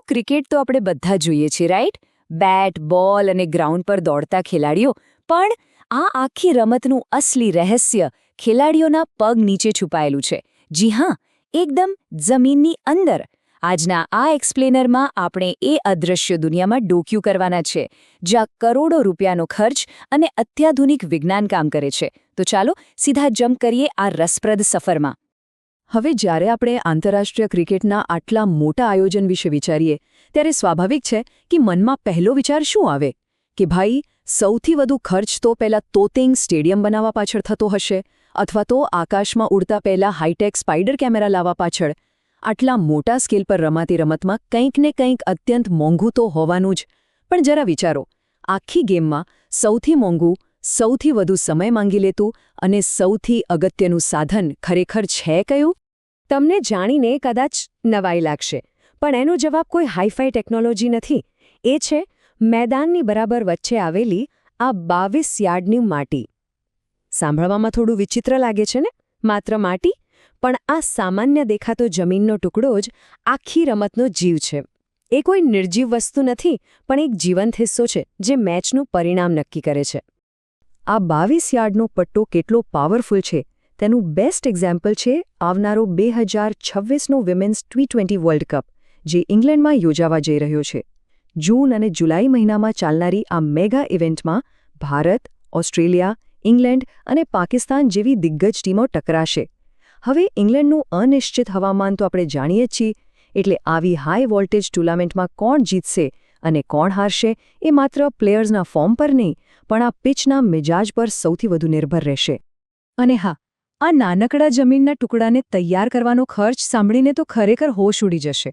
Cricket તો આપણે બધા જોઈએ છીએ રાઈટ? બેટ બોલ અને ગ્રાઉન્ડ પર દોડતા ખેલાડીઓ, પણ આ આખી રમતનું અસલી રહસ્ય ખેલાડીઓના પગ નીચે છુપાયેલું છે. જી હા, એકદમ જમીનની અંદર. આજના આ એક્સપ્લેનરમાં આપણે એ અદૃશ્ય દુનિયામાં ડોક્યું કરવાના છે, જ્યાં કરોડો રૂપિયાનો ખર્ચ અને અત્યાધુનિક વિજ્ઞાન કામ કરે છે. તો ચાલો સીધા જમ્પ કરીએ આ રસપ્રદ સફરમાં. હવે જ્યારે આપણે આંતરરાષ્ટ્રીય ક્રિકેટના આટલા મોટા આયોજન વિશે વિચારીએ, ત્યારે સ્વાભાવિક છે કે મનમાં પહેલો વિચાર શું આવે કે ભાઈ, સૌથી વધુ ખર્ચ તો પહેલા તોતિંગ સ્ટેડિયમ બનાવવા પાછળ થતો હશે, અથવા તો આકાશમાં ઉડતા પહેલા હાઈટેક સ્પાઇડર કેમેરા લાવવા પાછળ. આટલા મોટા સ્કેલ પર રમાતી રમતમાં કંઈક ને કંઈક અત્યંત મોંઘું તો હોવાનું જ. પણ જરા વિચારો, આખી ગેમમાં સૌથી મોંઘું, સૌથી વધુ સમય માંગી લેતું અને સૌથી અગત્યનું સાધન ખરેખર છે કયું? તમને જાણીને કદાચ નવાઈ લાગશે, પણ એનો જવાબ કોઈ હાઈફાઈ ટેકનોલોજી નથી. એ છે મેદાનની બરાબર વચ્ચે આવેલી આ 22 યાર્ડની માટી. સાંભળવામાં થોડું વિચિત્ર લાગે છે ને? માત્ર માટી? પણ આ સામાન્ય દેખાતો જમીનનો ટુકડો જ આખી રમતનો જીવ છે. એ કોઈ નિર્જીવ વસ્તુ નથી, પણ એક જીવંત હિસ્સો છે જે મેચનું પરિણામ નક્કી કરે છે. આ 22 યાર્ડનો પટ્ટો કેટલો પાવરફુલ છે તેનું બેસ્ટ એક્ઝામ્પલ છે આવનારો 2026નો વિમેન્સ T20 વર્લ્ડ કપ, જે ઇંગ્લેન્ડમાં યોજાવા જઈ રહ્યો છે. જૂન અને જુલાઈ મહિનામાં ચાલનારી આ મેગા ઇવેન્ટમાં ભારત, ઓસ્ટ્રેલિયા, ઇંગ્લેન્ડ અને પાકિસ્તાન જેવી દિગ્ગજ ટીમો ટકરાશે. હવે ઇંગ્લેન્ડનું અનિશ્ચિત હવામાન તો આપણે જાણીએ જ છીએ, એટલે આવી હાઈ વોલ્ટેજ ટુર્નામેન્ટમાં કોણ જીતશે અને કોણ હારશે એ માત્ર પ્લેયર્સના ફોર્મ પર નહીં, પણ આ પિચના મિજાજ પર સૌથી વધુ નિર્ભર રહેશે. અને હા, આ નાનકડા જમીનના ટુકડાને તૈયાર કરવાનો ખર્ચ સાંભળીને તો ખરેખર હોશ ઉડી જશે.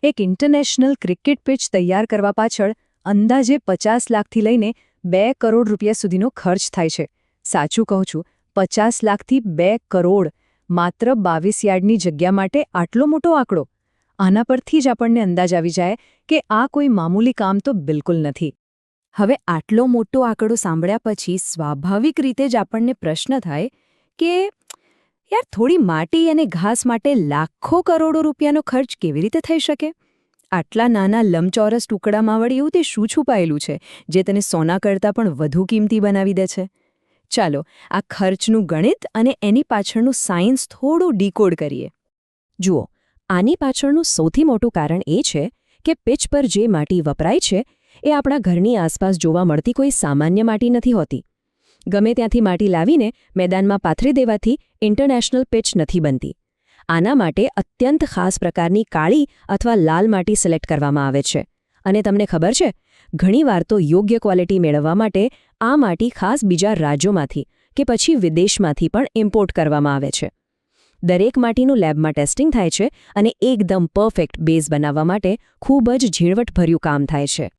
એક ઇન્ટરનેશનલ ક્રિકેટ પિચ તૈયાર કરવા પાછળ અંદાજે 50 લાખથી લઈને 2 કરોડ રૂપિયા સુધીનો ખર્ચ થાય છે. સાચું કહું છું, 50 લાખથી 2 કરોડ માત્ર 22 યાર્ડની જગ્યા માટે આટલો મોટો આંકડો. આના પરથી જ આપણને અંદાજ આવી જાય કે આ કોઈ મામૂલી કામ તો બિલકુલ નથી. હવે આટલો મોટો આંકડો સાંભળ્યા પછી સ્વાભાવિક રીતે જ આપણને પ્રશ્ન થાય કે યાર, થોડી માટી અને ઘાસ માટે લાખો કરોડો રૂપિયાનો ખર્ચ કેવી રીતે થઈ શકે? આટલા નાના લંબચોરસ ટુકડામાં વળી એવું તે શું છુપાયેલું છે જે તેને સોના કરતાં પણ વધુ કિંમતી બનાવી દે છે? ચાલો આ ખર્ચનું ગણિત અને એની પાછળનું સાયન્સ થોડું ડીકોડ કરીએ. જુઓ, આની પાછળનું સૌથી મોટું કારણ એ છે કે પિચ પર જે માટી વપરાય છે એ આપણા ઘરની આસપાસ જોવા મળતી કોઈ સામાન્ય માટી નથી હોતી. ગમે ત્યાંથી માટી લાવીને મેદાનમાં પાથરી દેવાથી ઇન્ટરનેશનલ પિચ નથી બનતી. આના માટે અત્યંત ખાસ પ્રકારની કાળી અથવા લાલ માટી સિલેક્ટ કરવામાં આવે છે. અને તમને ખબર છે, ઘણીવાર તો યોગ્ય ક્વોલિટી મેળવવા માટે આ માટી ખાસ બીજા રાજ્યોમાંથી કે પછી વિદેશમાંથી પણ ઇમ્પોર્ટ કરવામાં આવે છે. દરેક માટીનું લેબમાં ટેસ્ટિંગ થાય છે અને એકદમ પરફેક્ટ બેઝ બનાવવા માટે ખૂબ જ ઝીણવટભર્યું કામ થાય છે.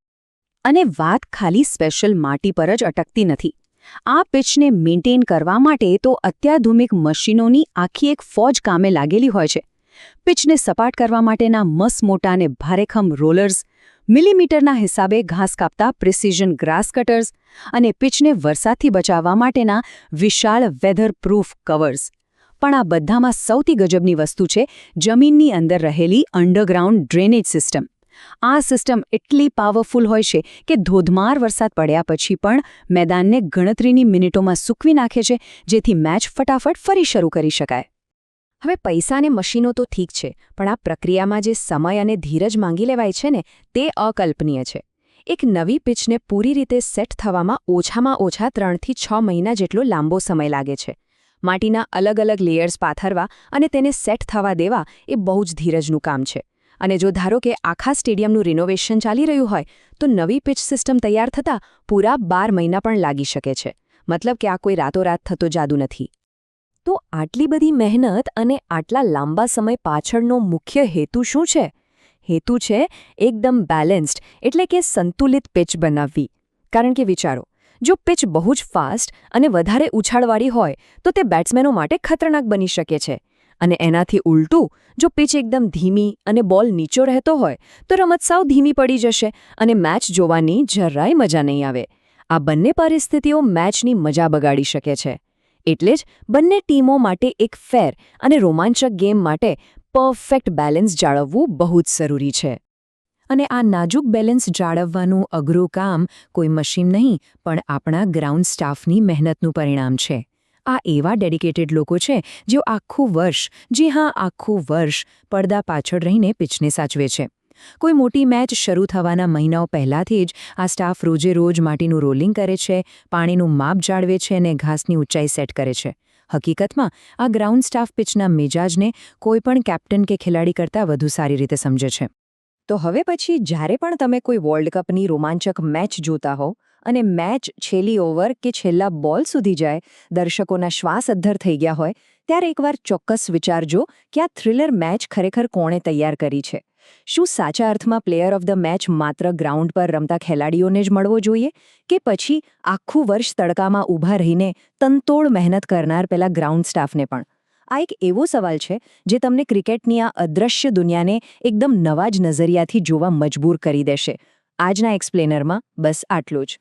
અને વાત ખાલી સ્પેશિયલ માટી પર જ અટકતી નથી. આ પિચને મેન્ટેન કરવા માટે તો અત્યાધુનિક મશીનોની આખી એક ફોજ કામે લાગેલી હોય છે. પિચને સપાટ કરવા માટેના મસમોટા અને ભારેખમ રોલર્સ, મિલીમીટરના હિસાબે ઘાસ કાપતા પ્રિસિઝન ગ્રાસ કટર્સ અને પિચને વરસાદથી બચાવવા માટેના વિશાળ વેધરપ્રૂફ કવર્સ. પણ આ બધામાં સૌથી ગજબની વસ્તુ છે જમીનની અંદર રહેલી અંડરગ્રાઉન્ડ ડ્રેનેજ સિસ્ટમ. આ સિસ્ટમ એટલી પાવરફુલ હોય છે કે ધોધમાર વરસાદ પડ્યા પછી પણ મેદાનને ગણતરીની મિનિટોમાં સૂકવી નાખે છે, જેથી મેચ ફટાફટ ફરી શરૂ કરી શકાય. હવે પૈસા અને મશીનો તો ઠીક છે, પણ આ પ્રક્રિયામાં જે સમય અને ધીરજ માંગી લેવાય છે ને, તે અકલ્પનીય છે. એક નવી પિચને પૂરી રીતે સેટ થવામાં ઓછામાં ઓછા 3 થી 6 મહિના જેટલો લાંબો સમય લાગે છે. માટીના અલગ અલગ લેયર્સ પાથરવા અને તેને સેટ થવા દેવા એ બહુ જ ધીરજનું કામ છે. અને જો ધારો કે આખા સ્ટેડિયમનું રિનોવેશન ચાલી રહ્યું હોય, તો નવી પિચ સિસ્ટમ તૈયાર થતાં પૂરા 12 મહિના પણ લાગી શકે છે. મતલબ કે આ કોઈ રાતોરાત થતો જાદુ નથી. તો આટલી બધી મહેનત અને આટલા લાંબા સમય પાછળનો મુખ્ય હેતુ શું છે? હેતુ છે એકદમ બેલેન્સ્ડ, એટલે કે સંતુલિત પિચ બનાવવી. કારણ કે વિચારો, જો પિચ બહુ જ ફાસ્ટ અને વધારે ઉછાળવાળી હોય તો તે બેટ્સમેનો માટે ખતરનાક બની શકે છે. અને એનાથી ઉલટું, જો પિચ એકદમ ધીમી અને બોલ નીચો રહેતો હોય તો રમત સાવ ધીમી પડી જશે અને મેચ જોવાની જરાય મજા નહીં આવે. આ બંને પરિસ્થિતિઓ મેચની મજા બગાડી શકે છે. એટલે જ બંને ટીમો માટે એક ફેર અને રોમાંચક ગેમ માટે પરફેક્ટ બેલેન્સ જાળવવું બહુ જ જરૂરી છે. અને આ નાજુક બેલેન્સ જાળવવાનું અઘરું કામ કોઈ મશીન નહીં પણ આપણા ગ્રાઉન્ડ સ્ટાફની મહેનતનું પરિણામ છે. આ એવા ડેડિકેટેડ લોકો છે જેઓ આખું વર્ષ પડદા પાછળ રહીને પિચને સાચવે છે. કોઈ મોટી મેચ શરૂ થવાના મહિનાઓ પહેલાથી જ આ સ્ટાફ રોજે-રોજ માટીનું રોલિંગ કરે છે, પાણીનું માપ જાળવે છે અને ઘાસની ઊંચાઈ સેટ કરે છે. હકીકતમાં આ ગ્રાઉન્ડ સ્ટાફ પિચના મિજાજને કોઈપણ કેપ્ટન કે ખેલાડી કરતાં વધુ સારી રીતે સમજે છે. તો હવે પછી જ્યારે પણ તમે કોઈ વર્લ્ડ કપની રોમાંચક મેચ જોતા હો અને મેચ છેલ્લી ઓવર કે છેલ્લા બોલ સુધી જાય, દર્શકોના શ્વાસ અદ્ધર થઈ ગયા હોય, ત્યારે એકવાર ચોક્કસ વિચારજો કે આ થ્રિલર મેચ ખરેખર કોણે તૈયાર કરી છે. શું સાચા અર્થમાં પ્લેયર ઓફ ધ મેચ માત્ર ગ્રાઉન્ડ પર રમતા ખેલાડીઓને જ મળવો જોઈએ કે પછી આખું વર્ષ તડકામાં ઊભા રહીને તનતોડ મહેનત કરનાર પેલા ગ્રાઉન્ડ સ્ટાફને પણ? આ એક એવો સવાલ છે જે તમને ક્રિકેટની આ અદૃશ્ય દુનિયાને એકદમ નવા જ નજરિયાથી જોવા મજબૂર કરી દેશે. આજના એક્સપ્લેનરમાં બસ આટલું જ.